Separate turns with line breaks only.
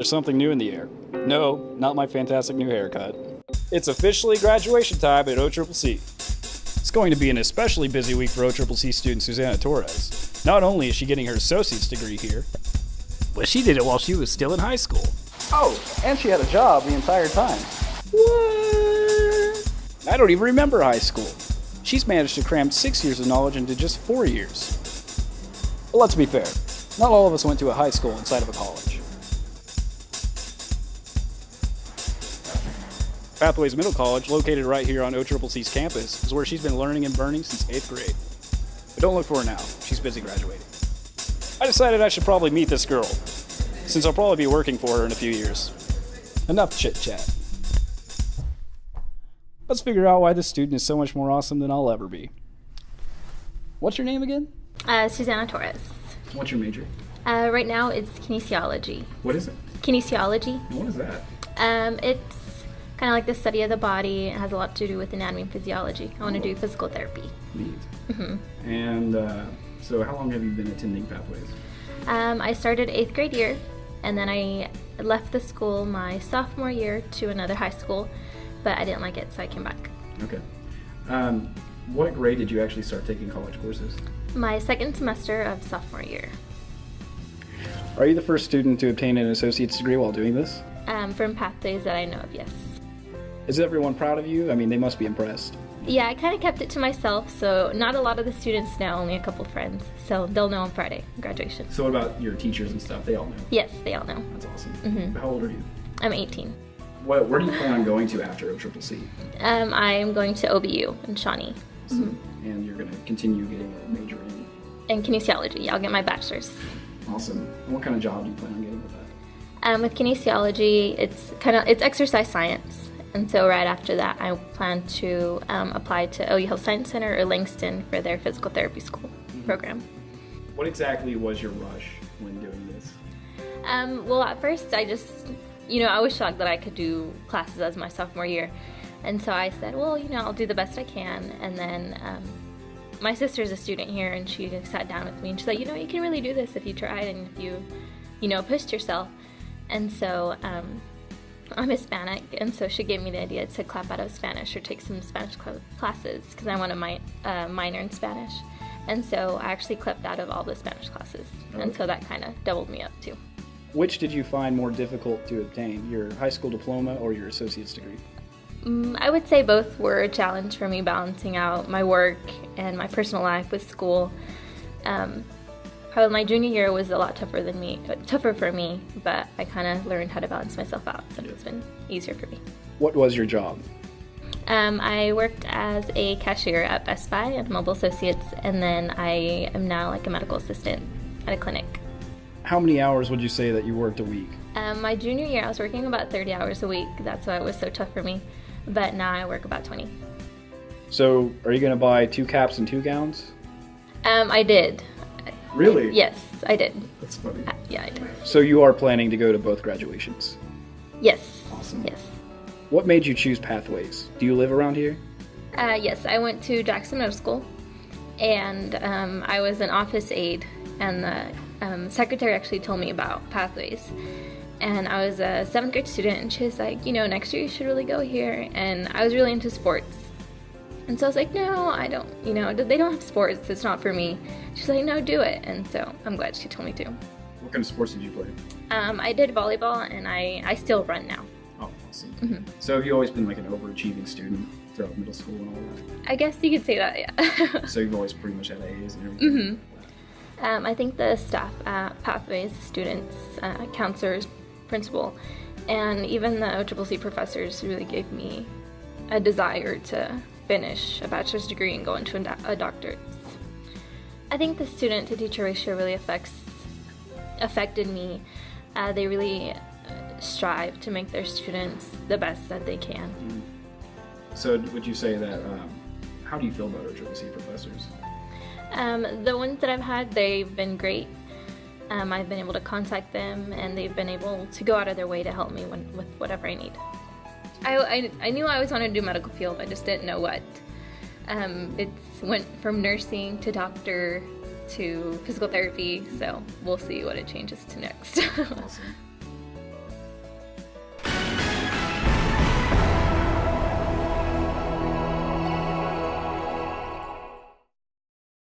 there's something new in the air. No, not my fantastic new haircut. It's officially graduation time at OCCC. It's going to be an especially busy week for OCCC student Susana Torres. Not only is she getting her associate's degree here, but she did it while she was still in high school. Oh, and she had a job the entire time. What? I don't even remember high school. She's managed to cram 6 years of knowledge into just 4 years. But let's be fair, not all of us went to a high school inside of a college. Pathways Middle College, located right here on OCCC's campus, is where she's been learning and burning since 8th grade. But don't look for her now, she's busy graduating. I decided I should probably meet this girl, since I'll probably be working for her in a few years. Enough chit-chat. Let's figure out why this student is so much more awesome than I'll ever be. What's your name again?
Susana Torres.
What's your major?
Right now it's kinesiology.
What is it?
Kinesiology.
What is that?
It's kind of like the study of the body. It has a lot to do with anatomy and physiology. I want to do physical therapy.
Neat.
Mm-hmm.
And so how long have you been attending Pathways?
I started 8th grade year, and then I left the school my sophomore year to another high school, but I didn't like it, so I came back.
Okay. What grade did you actually start taking college courses?
My second semester of sophomore year.
Are you the first student to obtain an associate's degree while doing this?
From Pathways that I know of, yes.
Is everyone proud of you? I mean, they must be impressed.
Yeah, I kind of kept it to myself, so not a lot of the students know, only a couple friends. So they'll know on Friday, graduation.
So what about your teachers and stuff? They all know?
Yes, they all know.
That's awesome.
Mm-hmm.
How old are you?
I'm 18.
Where do you plan on going to after OCCC?
I'm going to OBU in Shawnee.
Awesome. Mm-hmm. And you're going to continue getting a major
in kinesiology. Yeah, I'll get my bachelor's.
Awesome. And what kind of job do you plan on getting with that?
With kinesiology, it's exercise science. And so right after that, I plan to apply to OU Health Science Center or Langston for their physical therapy school program.
What exactly was your rush when doing this?
Well, at first, I just, I was shocked that I could do classes as my sophomore year. And so I said, well, I'll do the best I can. And then my sister's a student here, and she sat down with me and she said, you can really do this if you tried and if you, pushed yourself. And so I'm Hispanic, and so she gave me the idea to clap out of Spanish or take some Spanish classes because I want a minor in Spanish. And so I actually clapped out of all the Spanish classes, and so that kind of doubled me up too.
Which did you find more difficult to obtain, your high school diploma or your associate's degree?
I would say both were a challenge for me, balancing out my work and my personal life with school. Probably my junior year was a lot tougher for me, but I kind of learned how to balance myself out, so it's been easier for me.
What was your job?
I worked as a cashier at Best Buy at Mobile Associates, and then I am now like a medical assistant at a clinic.
How many hours would you say that you worked a week?
My junior year, I was working about 30 hours a week. That's why it was so tough for me, but now I work about 20.
So, are you going to buy 2 caps and 2 gowns?
I did.
Really?
Yes, I did.
That's funny.
Yeah, I did.
So you are planning to go to both graduations?
Yes.
Awesome.
Yes.
What made you choose Pathways? Do you live around here?
Yes, I went to Jackson Middle School, and I was an office aide, and the secretary actually told me about Pathways. And I was a 7th grade student, and she was like, next year you should really go here. And I was really into sports. And so I was like, no, I don't, they don't have sports, it's not for me. She's like, no, do it. And so I'm glad she told me to.
What kind of sports did you play?
I did volleyball, and I still run now.
Oh, awesome.
Mm-hmm.
So have you always been like an overachieving student throughout middle school and all that?
I guess you could say that, yeah.
So you've always pretty much had A's and everything?
Mm-hmm. I think the staff at Pathways, students, counselors, principal, and even the OCCC professors really gave me a desire to finish a bachelor's degree and go into a doctorate. I think the student-to-teacher ratio really affected me. They really strive to make their students the best that they can.
So would you say that, how do you feel about OCCC professors?
The ones that I've had, they've been great. I've been able to contact them, and they've been able to go out of their way to help me with whatever I need. I knew I always wanted to do medical field, I just didn't know what. It went from nursing to doctor to physical therapy, so we'll see what it changes to next.
Awesome.